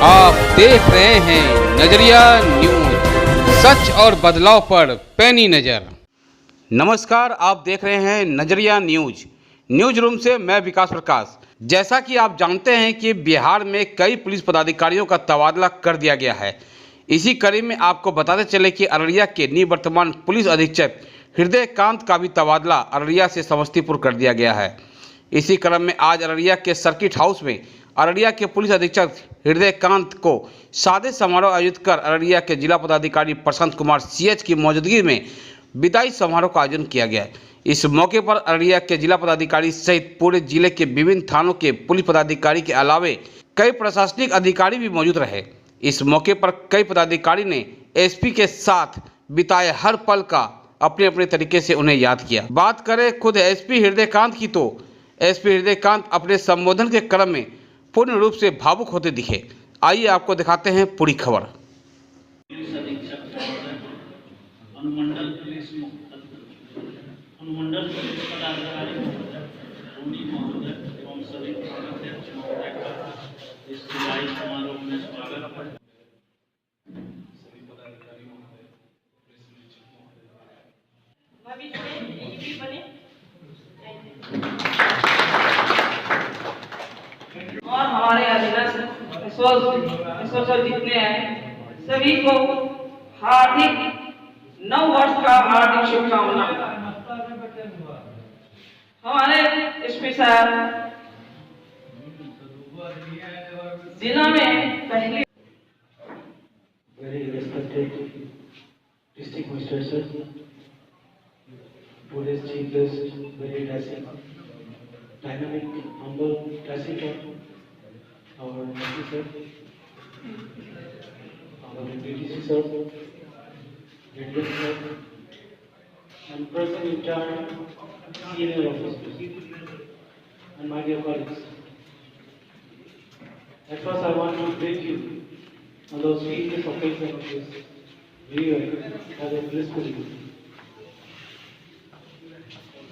आप देख रहे हैं नजरिया न्यूज, सच और बदलाव पर पैनी नजर। नमस्कार, आप देख रहे हैं नजरिया न्यूज रूम से मैं विकास प्रकाश। जैसा कि आप जानते हैं कि बिहार में कई पुलिस पदाधिकारियों का तबादला कर दिया गया है। इसी कड़ी में आपको बताते चले कि अररिया के निवर्तमान पुलिस अधीक्षक हृदयकांत का भी तबादला अररिया से समस्तीपुर कर दिया गया है। इसी क्रम में आज अररिया के सर्किट हाउस में अररिया के पुलिस अधीक्षक हृदयकांत को सादे समारोह आयोजित कर अररिया के जिला पदाधिकारी प्रशांत कुमार CH की मौजूदगी में विदाई समारोह का आयोजन किया गया। इस मौके पर अररिया के जिला पदाधिकारी सहित पूरे जिले के विभिन्न थानों के पुलिस पदाधिकारी के अलावे कई प्रशासनिक अधिकारी भी मौजूद रहे। इस मौके पर कई पदाधिकारी ने SP के साथ बिताए हर पल का अपने अपने तरीके से उन्हें याद किया। बात करें खुद SP हृदयकांत की तो SP हृदयकांत अपने संबोधन के क्रम में पूर्ण रूप से भावुक होते दिखे। आइए आपको दिखाते हैं पूरी खबर। अनुमंडल पुलिस पदाधिकारी महोदय एवं सभी थानाध्यक्ष महोदय का इस विदाई समारोह में स्वागत है। सभी पदाधिकारी महोदय, पुलिस अधीक्षक महोदय, भविष्य में यही बने और हमारे अधीनस्थ ईश्वर जितने हैं सभी को हार्दिक नव वर्ष का हार्दिक शुभकामना। हमारे SP साहब जिला में पहले very respected district magistrate sir, police chief guest, very dressing, dynamic, humble, dressing sir, our MP sir, our DDC sir, Indian sir, and present in charge senior officers, and my dear colleagues. At first I want to thank you on those serious occasions of this year as a blissful youth.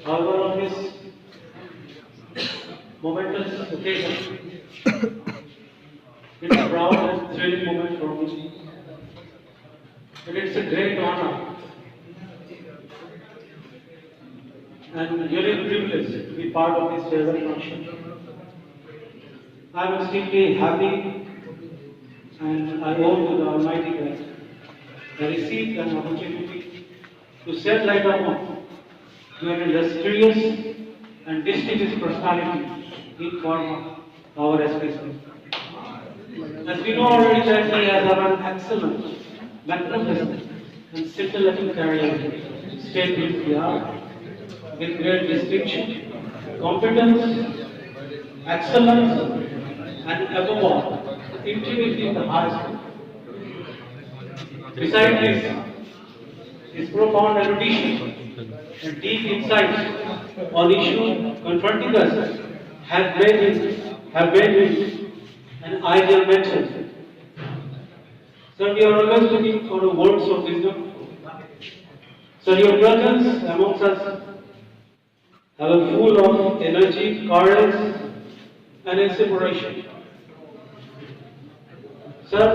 However, on this momentous occasion, it's a proud and thrilling moment for me. And it's a great honor and really privilege to be part of this farewell function. I am extremely happy and I owe to the Almighty God I received an opportunity to shed light upon to an illustrious and distinguished personality in form of our SP. As we know already that he has had an excellent, magnificent and scintillating career in state PR with great distinction, competence, excellence, and above all, integrity in the highest. Besides this, his profound erudition and deep insights on issues confronting us have made him an ideal mentor. Sir, we are always looking for the words of wisdom. Sir, your presence amongst us have a full of energy, courage, and inspiration. Sir,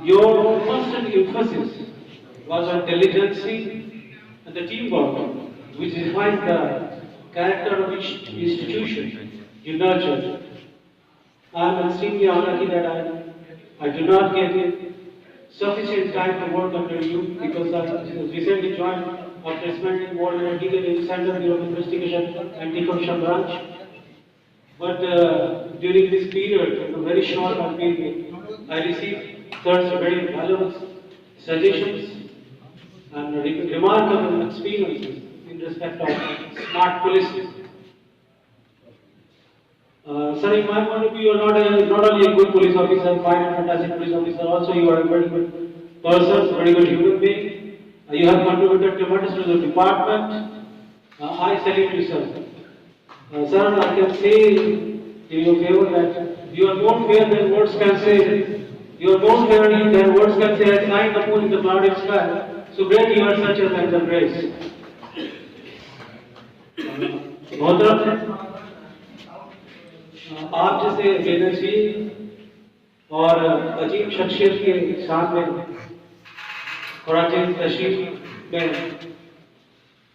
your constant emphasis was on diligence and the teamwork which defines the character of each institution you nurtured. I am extremely unlucky that I do not get sufficient time to work under you because I recently joined a placement in World Legal Center Bureau of Investigation Anti-Corruption Branch. But during this period, a very short period, I received Sir's very valuable suggestions and remarkable experiences in respect of smart policing. Sir, in my point of view, you are not only a good police officer, fine and fantastic police officer, also you are a very good person, very good human being. You have contributed tremendously to the department. I salute you, sir. Sir, I can say in your favor that you are more fair than words can say. You are more fair than words can say. As night the moon in the clouded sky. So great you are such a man of grace. मोहतरम आप जैसे बेनजीर और अजीब शख्सियत के सामने और अजीब तशरीफ में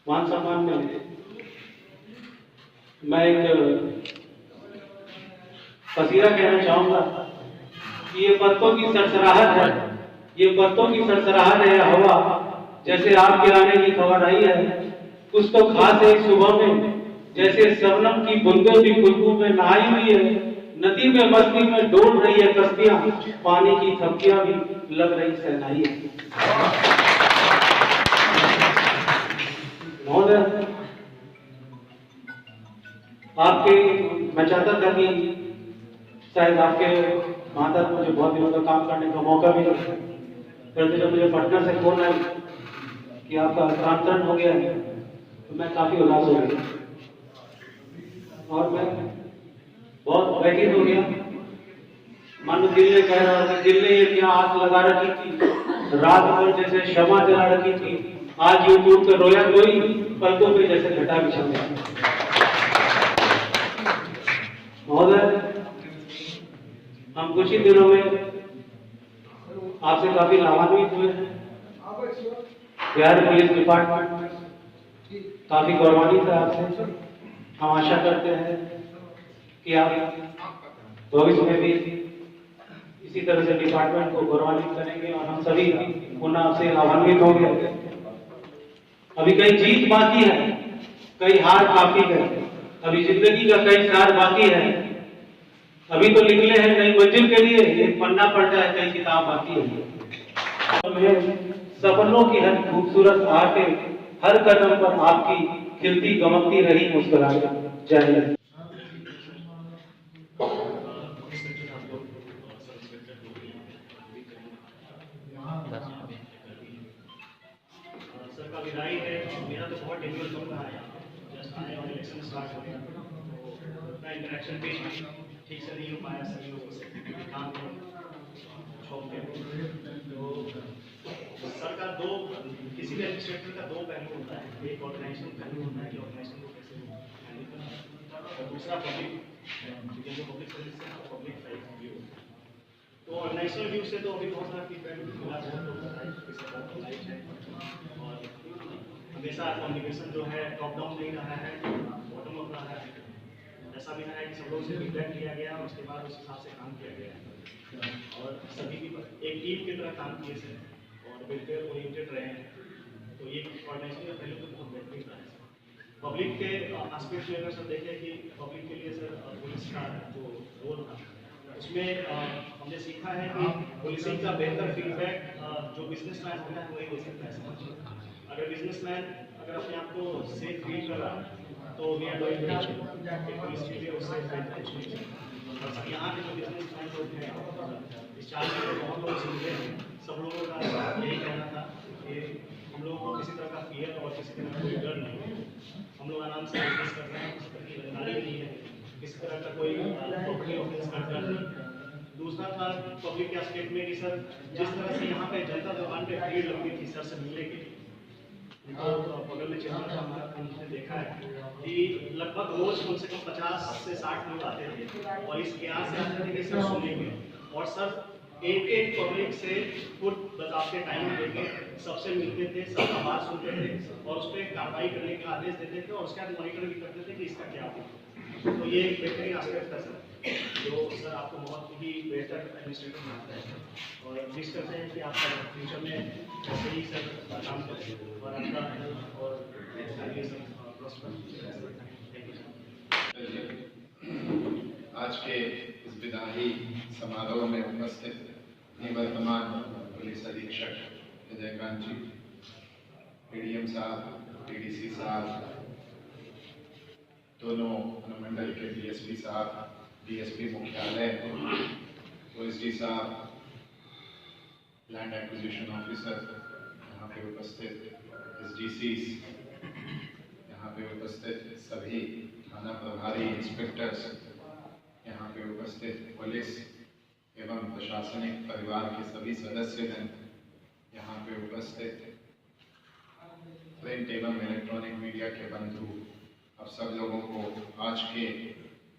मान सम्मान में मैं एक कसीरा कहना चाहूंगा कि ये पत्तों की सरसराहट है, ये पत्तों की सरसराहट है हवा, जैसे आपके आने की खबर आई है। कुछ तो खास है सुबह में, जैसे शबनम की बूंदों की खुशबू में नहाई हुई है, नदी में मस्ती में डोल रही है कश्तियां, पानी की थपकियां भी लग रही सहनाई है। महोदय, आपके मैं चाहता था कि शायद आपके वहां तक मुझे बहुत दिनों तक काम करने का मौका भी नहीं, पर जब मुझे पटना से फोन आया कि आपका हस्तांतरण हो गया है तो मैं काफी उदास हो गया और मैं बहुत व्यथित हो गया। मन दिल ने कह रहा था, दिल ने ये क्या आग लगा रखी थी, रात भर जैसे क्षमा जला रखी थी, आज यूं टूट कर रोया कोई, पलकों पे जैसे घटा बिछा गया। महोदय, हम कुछ ही दिनों में आपसे काफी लाभान्वित हुए हैं। बिहार पुलिस डिपार्टमेंट काफी गौरवान्वित है आपसे। हम आशा करते हैं कि आप भविष्य में भी इसी तरह से डिपार्टमेंट को गौरवान्वित करेंगे और हम सभी पुनः आपसे लाभान्वित होंगे। अभी कई जीत बाकी है, कई हार बाकी है, अभी जिंदगी का कई सार बाकी है। अभी तो निकले हैं नई मंजिल के लिए, एक पन्ना पड़ता है, कई किताब बाकी है। सपनों की हर खूबसूरत आर्टें हर कदम पर आपकी खिलती गमकती रही मुस्कुराहट। जय हिंद। सर का विदाई है, मेरा तो बहुत डिफिकल्ट चल रहा है, जस्ट आए और इलेक्शन स्टार्ट हो गया तो उतना इंटरेक्शन भी ठीक से नहीं हो पाया सभी लोगों से, काम शौक पे। तो सर का दो, किसी भी एडमिनिस्ट्रेटर का दो पहलू होता है, एक ऑर्गेनाइजेशन पहलू होता है कि ऑर्गेनाइजेशन को कैसे हैंडल करना है, और दूसरा पब्लिक, जो पब्लिक सर्विस है पब्लिक व्यू। तो ऑर्गेनाइजेशनल व्यू से तो अभी बहुत सारा फीडबैक मिला, बहुत लोग है और हमेशा कम्युनिकेशन जो है टॉप डाउन नहीं रहा है, बॉटम अप रहा है। ऐसा भी है कि सब लोगों से फीडबैक लिया गया और उसके बाद उस हिसाब से काम किया गया और सभी की एक टीम की तरह काम किए थे और वेलफेयर ओरिएंटेड रहे हैं। तो ये ऑर्गेनाइजेशन का पहले तो बहुत बेहतरीन रहा है। पब्लिक के एस्पेक्ट में अगर सब देखें कि पब्लिक के लिए सर पुलिस का जो रोल था उसमें हमने सीखा है कि पुलिसिंग का बेहतर फीडबैक जो बिजनेसमैन होता है वही दे सकता है समाज। अगर बिजनेसमैन अगर अपने आप को सेफ फील कर रहा है तो वी आर डूइंग पुलिस के लिए उससे कुछ नहीं। यहाँ के जो बिजनेसमैन लोग हैं इस चार्ज में बहुत लोग सुन रहे हैं, सब लोगों का यही कहना था कि हम लोगों को किसी तरह का फियर और किसी तरह का कोई डर नहीं है, हम लोग आराम से बिजनेस कर रहे हैं, किसी तरह की रंगदारी नहीं है, किसी तरह का कोई प्रॉपर्टी ऑफेंस का डर नहीं। दूसरा था पब्लिक के एस्पेक्ट में कि सर जिस तरह से यहाँ पे जनता दरबार पे भीड़ लगती थी सर से मिलने के लिए, तो बगल में चेहरा था हमारा, हमने देखा है कि लगभग रोज कम से कम 50 से 60 लोग आते थे और इस प्रयास से आते थे कि सर सुनेंगे और सर एक एक पब्लिक से खुद बताते टाइम देके सबसे मिलते थे, सबका बात सुनते थे और उस पर कार्रवाई करने का आदेश देते थे और उसके बाद मॉनिटर भी करते थे कि इसका क्या हो। तो ये एक बेहतरीन एस्पेक्ट था सर, जो सर आपको बहुत ही बेहतर एडमिनिस्ट्रेटर बनाता है और विश करते हैं कि आप फ्यूचर में ऐसे ही सर काम करें और आपका और आज के इस विदाई समारोह में उपस्थित निवर्तमान पुलिस अधीक्षक विजयकांत जी, पीडीएम साहब, पीडीसी साहब, दोनों अनुमंडल के डीएसपी साहब, डीएसपी मुख्यालय, ओएसडी साहब, लैंड एक्विजिशन ऑफिसर यहाँ पे उपस्थित, एसडीसीज यहाँ पे उपस्थित, सभी थाना प्रभारी, इंस्पेक्टर्स यहाँ पे उपस्थित, पुलिस एवं प्रशासनिक परिवार के सभी सदस्यगण यहाँ पे उपस्थित, प्रिंट एवं इलेक्ट्रॉनिक मीडिया के बंधु, आप सब लोगों को आज के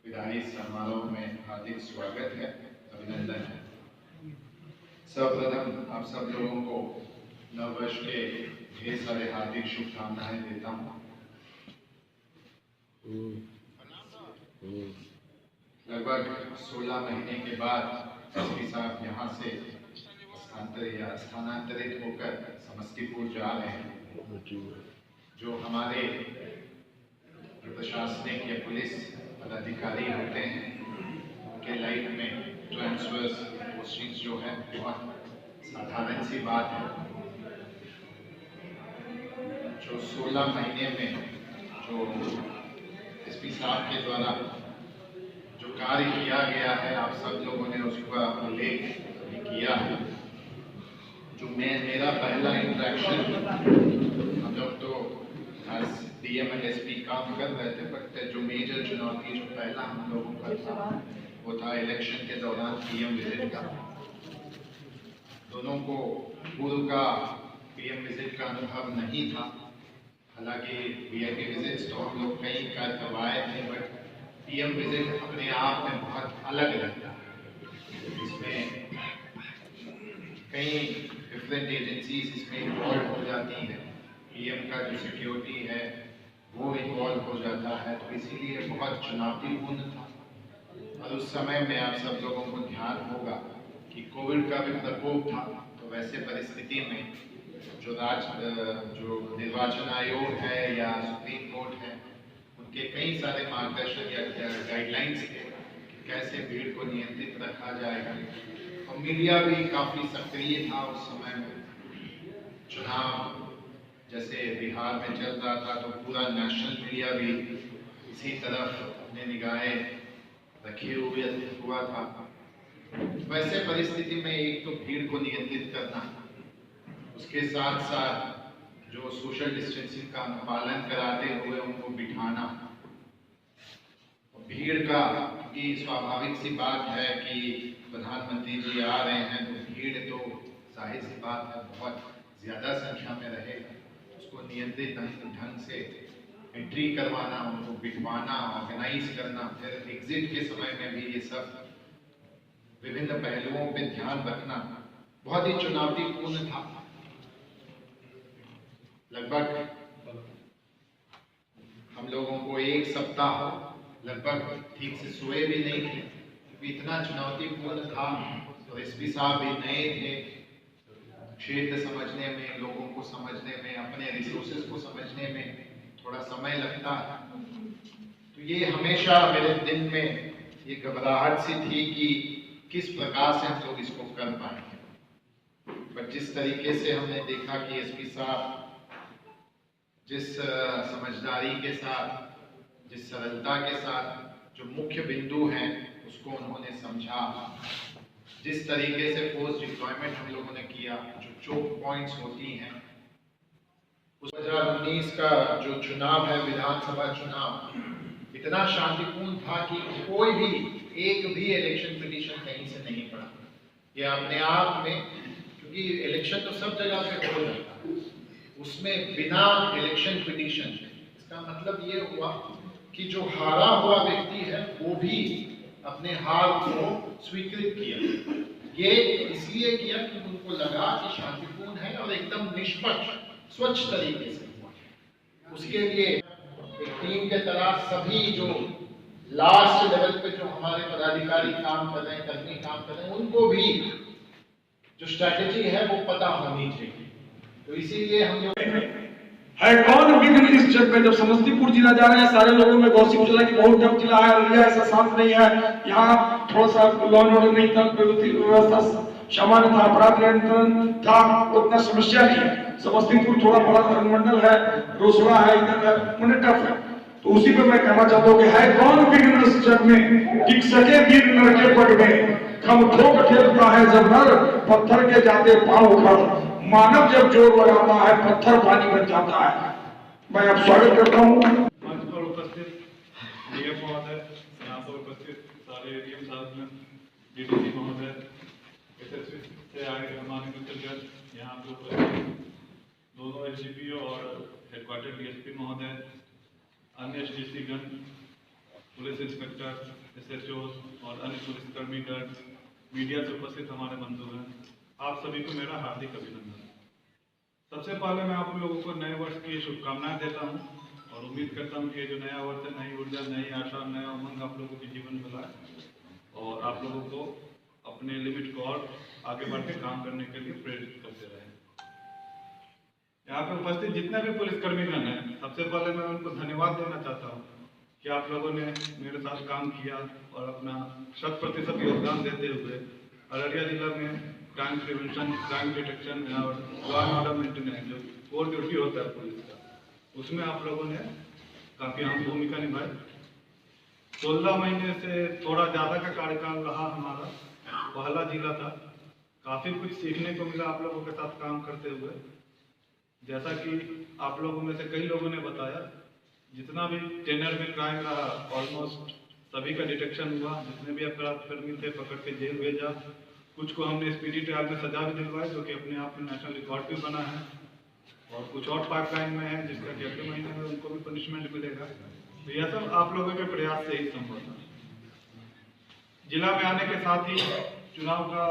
विदाई समारोह में हार्दिक स्वागत है, अभिनंदन है। सर्वप्रथम आप सब लोगों को नववर्ष के ढेर सारे हार्दिक शुभकामनाएं देता हूँ। लगभग 16 महीने के बाद एसपी साहब यहाँ से स्थानांतरित होकर समस्तीपुर जा रहे हैं। जो हमारे प्रशासनिक या पुलिस पदाधिकारी होते हैं उनके लाइफ में ट्रांसफर्स पोस्टिंग्स जो है बहुत साधारण सी बात है। जो 16 महीने में जो एसपी साहब के द्वारा जो कार्य किया गया है, आप सब लोगों ने उसका उल्लेख भी किया है। जो मेरा पहला इंटरेक्शन, हम लोग तो डीएम एंड एसपी काम कर रहे थे, बट जो मेजर चुनौती जो पहला हम लोगों का था वो था इलेक्शन के दौरान पीएम विजिट का। दोनों को पूर्व का पीएम विजिट का अनुभव नहीं था। हालांकि वीआईपी विजिट्स तो हम लोग कई करवाए थे, बट पीएम विजिट अपने आप में बहुत अलग रहता है। इसमें कई डिफरेंट एजेंसीज इसमें इन्वॉल्व हो जाती हैं। पीएम का जो सिक्योरिटी है वो इन्वॉल्व हो जाता है, तो इसीलिए बहुत चुनौतीपूर्ण था। और उस समय में आप सब लोगों को ध्यान होगा कि कोविड का भी प्रकोप था, तो वैसे परिस्थिति में जो निर्वाचन आयोग है या सुप्रीम कोर्ट है, उनके कई सारे मार्गदर्शन या गाइडलाइंस थे कि कैसे भीड़ को नियंत्रित रखा जाएगा। और मीडिया भी काफ़ी सक्रिय था उस समय में। चुनाव जैसे बिहार में चल रहा था तो पूरा नेशनल मीडिया भी इसी तरफ अपने निगाहें रखे हुआ था। वैसे परिस्थिति में एक तो भीड़ को नियंत्रित करना, उसके साथ साथ जो सोशल डिस्टेंसिंग का पालन कराते हुए उनको बिठाना। भीड़ का की स्वाभाविक सी बात है कि प्रधानमंत्री जी आ रहे हैं, तो भीड़ तो जाहिर सी बात है बहुत ज़्यादा संख्या में रहेगा। उसको नियंत्रित ढंग से एंट्री करवाना, उनको बिठवाना, ऑर्गेनाइज करना, फिर एग्जिट के समय में भी ये सब विभिन्न पहलुओं पे ध्यान रखना बहुत ही चुनौतीपूर्ण था। लगभग हम लोगों को एक सप्ताह लगभग ठीक से सोए भी नहीं थे, क्योंकि इतना चुनौतीपूर्ण था। और एसपी साहब भी नए थे, क्षेत्र समझने में, लोगों को समझने में, अपने रिसोर्सेज को समझने में थोड़ा समय लगता है। तो ये हमेशा मेरे दिल में ये घबराहट सी थी कि किस प्रकार से हम लोग इसको कर पाएंगे। बट जिस तरीके से हमने देखा कि एसपी साहब जिस समझदारी के साथ, जिस सरलता के साथ जो मुख्य बिंदु हैं उसको उन्होंने समझा, जिस तरीके से फोर्स डिप्लॉयमेंट हम लोगों ने किया, जो चोक पॉइंट्स होती हैं। 2019 का जो चुनाव है, विधानसभा चुनाव, इतना शांतिपूर्ण था कि कोई भी एक भी इलेक्शन पिटीशन कहीं से नहीं पड़ा। ये अपने आप में, क्योंकि इलेक्शन तो सब जगह पे हो जाता है, उसमें बिना इलेक्शन पिटीशन, इसका मतलब ये हुआ कि जो हारा हुआ व्यक्ति है वो भी अपने हार को स्वीकृत किया। ये इसलिए किया कि उनको लगा कि शांतिपूर्ण है और एकदम निष्पक्ष स्वच्छ तरीके से हुआ। उसके लिए एक टीम के तरह सभी जो लास्ट लेवल पे जो हमारे पदाधिकारी काम कर रहे हैं, कर्मी काम कर रहे हैं, उनको भी जो स्ट्रैटेजी है वो पता होनी चाहिए। तो इसीलिए हम लोग है कौन विघ्न इस जग में। जब समस्तीपुर जिला जा रहे हैं, सारे लोगों में गॉसिप चला कि बहुत टफ जिला है, अररिया ऐसा शांत नहीं है, यहाँ थोड़ा सा लॉ एंड ऑर्डर नहीं था, व्यवस्था सामान्य था, अपराध नियंत्रण था, उतना समस्या नहीं है। समस्तीपुर थोड़ा बड़ा अनुमंडल है, रोसड़ा है, इधर है, उन्हें टफ है। तो उसी पे मैं कहना चाहता हूँ कि है कौन विघ्न इस जग में, टिक सके वीर नर के पग में, खम ठोक ठेलता है जब नर, पत्थर के जाते पांव उखड़, मानव जब जोर लगाता है पत्थर पानी बन जाता है। मैं अब स्वागत करता हूँ मंच पर उपस्थित डीएम महोदय, यहाँ पर उपस्थित सारे डीएम साहब, डीडीसी महोदय, एसएसपी से आए हमारे मित्रगण, यहाँ पर उपस्थित दोनों एसडीपीओ और हेडक्वार्टर डीएसपी महोदय, अन्य एसडीसीगण, पुलिस इंस्पेक्टर, एसएचओ और अन्य पुलिसकर्मीगण, मीडिया से उपस्थित हमारे बंधुगण, आप सभी को मेरा हार्दिक अभिनंदन। सबसे पहले मैं आप लोगों को नए वर्ष की शुभकामनाएं देता हूं और उम्मीद करता हूं कि जो नया वर्ष है नई ऊर्जा, नई आशा, नया उमंग आप लोगों के जीवन में लाए और आप लोगों को अपने लिमिट को और आगे बढ़ के काम करने के लिए प्रेरित करते रहे। यहाँ पे उपस्थित जितने भी पुलिसकर्मीगण हैं, सबसे पहले मैं उनको धन्यवाद देना चाहता हूँ कि आप लोगों ने मेरे साथ काम किया और अपना 100% योगदान देते हुए अररिया जिला में क्राइम प्रिवेंशन, क्राइम डिटेक्शन और लॉ एंड ऑर्डर मेंटेनेंस जो कोर ड्यूटी होता है पुलिस का, उसमें आप लोगों ने काफ़ी अहम भूमिका निभाई। 16 महीने से थोड़ा ज़्यादा का कार्यकाल रहा हमारा, पहला जिला था, काफ़ी कुछ सीखने को मिला आप लोगों के साथ काम करते हुए। जैसा कि आप लोगों में से कई लोगों ने बताया, जितना भी टेनर में क्राइम रहा ऑलमोस्ट सभी का डिटेक्शन हुआ, जितने भी अपराधकर्मी थे पकड़ के जेल भेजा, कुछ को हमने स्पीडी ट्रायल में सजा भी दिलवाई जो कि अपने आप में नेशनल रिकॉर्ड भी बना है और कुछ और पाइपलाइन में है जिसका कि अगले महीने में उनको भी पनिशमेंट मिलेगा। तो यह सब आप लोगों के प्रयास से ही संभव था। जिला में आने के साथ ही चुनाव का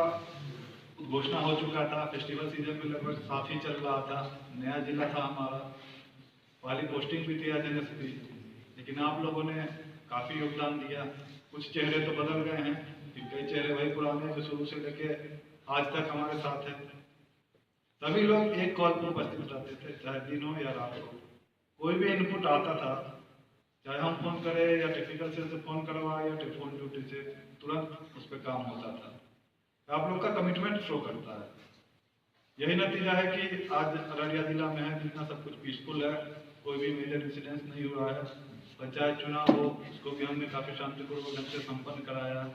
घोषणा हो चुका था, फेस्टिवल सीजन भी लगभग साथ ही चल रहा था, नया जिला था हमारा, पहली पोस्टिंग भी थी एज एसपी, लेकिन आप लोगों ने काफ़ी योगदान दिया। कुछ चेहरे तो बदल गए हैं, कई चेहरे वही पुराने हैं जो शुरू से लेके आज तक हमारे साथ हैं। सभी लोग एक कॉल पर उपस्थित रहते थे, चाहे दिन हो या रात हो। कोई भी इनपुट आता था, चाहे हम फोन करें या टेक्निकल सेल से फोन करवाए या टेलीफोन ड्यूटी से, तुरंत उस पर काम होता था। आप लोग का कमिटमेंट शो करता है। यही नतीजा है कि आज अररिया जिला में है जितना सब कुछ पीसफुल है, कोई भी मेजर इंसिडेंस नहीं हुआ है। पंचायत चुनाव हो उसको भी हमने काफ़ी शांतिपूर्वक ढंग से संपन्न कराया।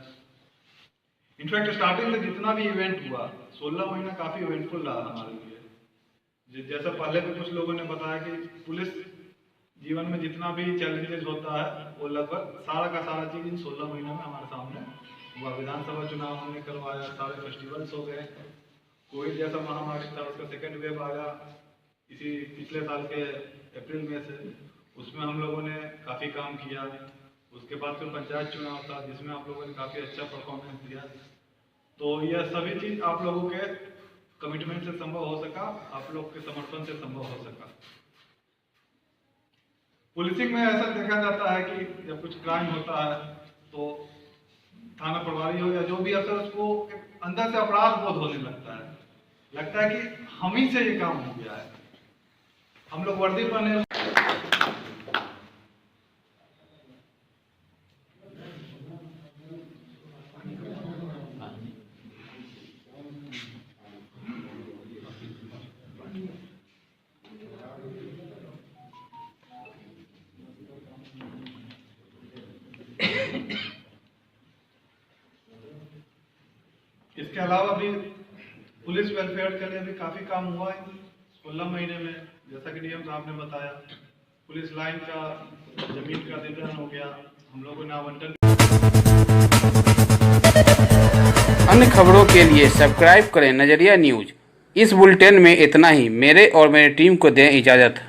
इनफैक्ट स्टार्टिंग से जितना भी इवेंट हुआ, 16 महीना काफ़ी इवेंटफुल रहा हमारे लिए। जैसा पहले भी कुछ लोगों ने बताया कि पुलिस जीवन में जितना भी चैलेंजेस होता है वो लगभग सारा का सारा चीज़ इन 16 महीनों में हमारे सामने हुआ। विधानसभा चुनाव हमने करवाया, सारे फेस्टिवल्स हो गए, कोविड जैसा महामारी था उसका सेकेंड वेव आया इसी पिछले साल के अप्रैल में से, उसमें हम लोगों ने काफ़ी काम किया। उसके बाद फिर पंचायत चुनाव था जिसमें आप लोगों ने काफ़ी अच्छा परफॉर्मेंस दिया। तो यह सभी चीज़ आप लोगों के कमिटमेंट से संभव हो सका, आप लोग के समर्थन से संभव हो सका। पुलिसिंग में ऐसा देखा जाता है कि जब कुछ क्राइम होता है तो थाना प्रभारी हो या जो भी अफसर, उसको अंदर से अपराध बोध होने लगता है कि हम ही से ये काम हो गया है। हम लोग वर्दी पहने इसके अलावा भी पुलिस वेलफेयर के लिए भी काफ़ी काम हुआ है 16 महीने में। जैसा कि डीएम साहब ने बताया, पुलिस लाइन का जमीन का अधिग्रहण हो गया, हम लोगों ने आवंटन। अन्य खबरों के लिए सब्सक्राइब करें नजरिया न्यूज। इस बुलेटिन में इतना ही। मेरे और मेरी टीम को दें इजाज़त।